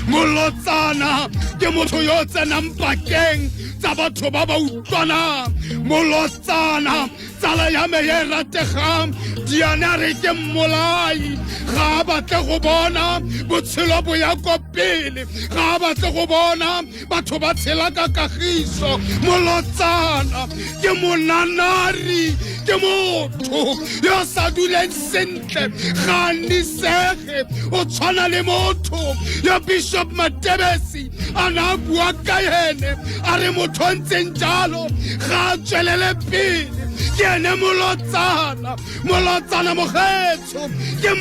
Molotsana ke motho yo tsenang pakeng tsa batho ba ba utlwanang. Molotsana tsala ya me ye rategang Diana re ke mmolai ga a batle go bona botshelo bo ya ko pele, ga a batle go bona batho ba tshela ka kagiso. Molotsana ke monanari, ke motho yo sa duleng sentle, ga a nisege, o tshwana le motho yo Bishop Matebesi a na bua ka ene a re motho a ntseng jalo ga a tswelele pele. Ke ene Molotsana, Molotsana mogetso ke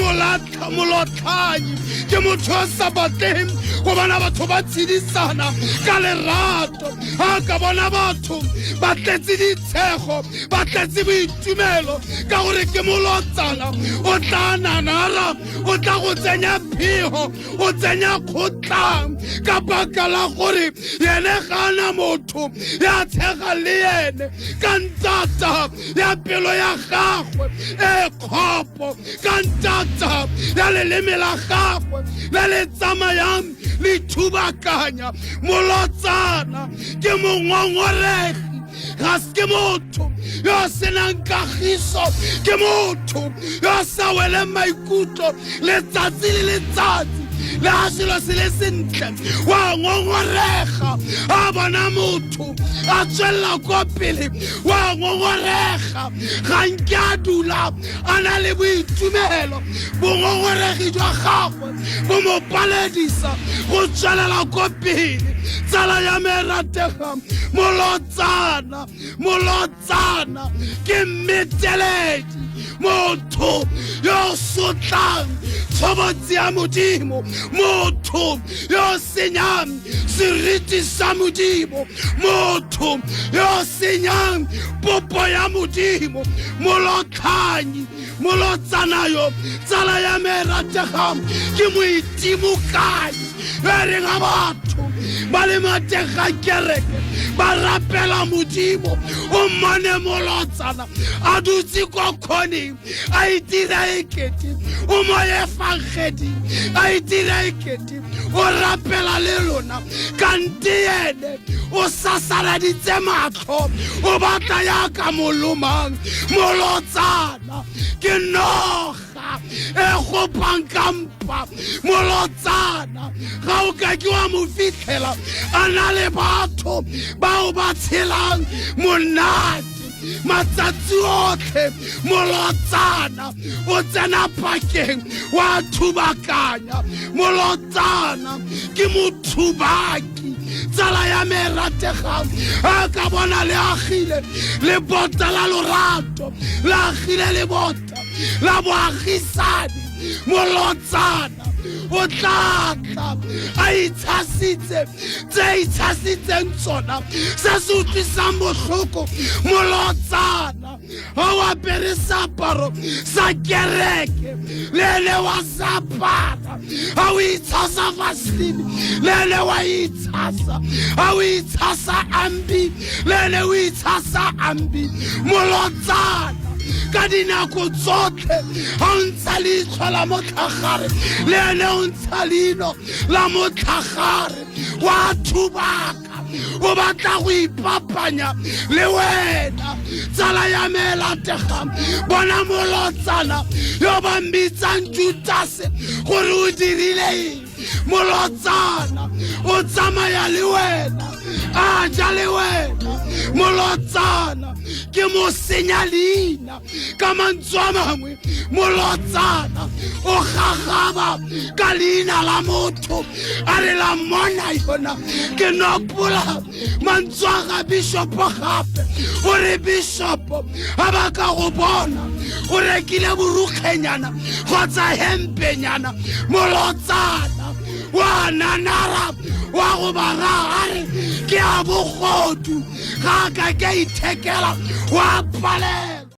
molotlhanyi, ke motho o sa batleng go bona batho ba tshedisana ka lerato. A ka bona batho ba tletse ditshego, ba tletse boitumelo ka gore ke Molotsana. O tla nanara, o tla go tsenya phigo, o tsenya kgotlang ka baka la gore ene gana motho ya tshega le ene ka ntata ya pelo ya gagwe e kgopo, ka ntata ya leleme la gagwe le le tsamayang le thubakanya. Molotsana ke mongongoregi, ga se ke motho yo senang kagiso, ke motho yo sa weleng maikutlo letsatsi le letsatsi. Le ga selo se le sentle wa ngongorega, a bona motho a tswelela ko pele wa ngongorega, ga nke a dula a na le boitumelo. Bongongoregi jwa gagwe bo mo paledisa go tswelela ko pele. Tsala ya me rategang Molotsana, Molotsana ke mmeteledi, motho yo sotlang tshobotsi ya Modimo, motho yo senyang seriti sa Modimo, motho yo senyang popo ya Modimo. Molotlhanyi, Molotsana yo tsala ya me rategang ke moitimokanyi e reng a batho ba le matega kereke ba rapela Modimo. O mmone Molotsana a dutse ko kgoning a itira ekete o mo efangedi, a itira ekete o rapela le lona, kante ene o sasaladitse matlho o batla yaka molomang. Molotsana ke noga e gopang kampa. Molotsana ga o ka ke wa mo fitlhela a na le batho bao ba tshelang monate matsatsi otlhe. Molotsana o tsena pakeng wa thubakanya. Molotsana ke mothubaki, tsala ya me rategang a ka bona le agile le bota la lorato, le agile le bota la boagisane. Molotsana o tlatla a itshasitse tse itshasitseng tsona se se utlwisang botlhoko. Molotsana ga o apere seaparo sa kereke le ene wa seapara, ga o itshasa vaseline le ene wa itshasa, ga o itshasa ambi le ene o itshasa ambi. Molotsana ka dinako tsotlhe ga o ntsha leitlho la motlhagare le ene o ntsha leino la motlhagare wa thubaka, o batla go ipapanya le wena. Tsala ya me lategang bona Molotsana yo ba mbitsang Judase gore o dirile eng. Molotsana o tsamaya le wena, a ja le wena. Molotsana ke mo senya leina ka mantswe a mangwe. Molotsana o gagaba ka leina la motho a re la mona yona. Ke nopola mantswe a ga Bishopo gape o re Bishopo a ba ka go bona o rekile borukgenyana kgotsa hempenyana. Molotsana wa nanara wa go bara are ke a bogodu ga ka ke ithekela wa palela.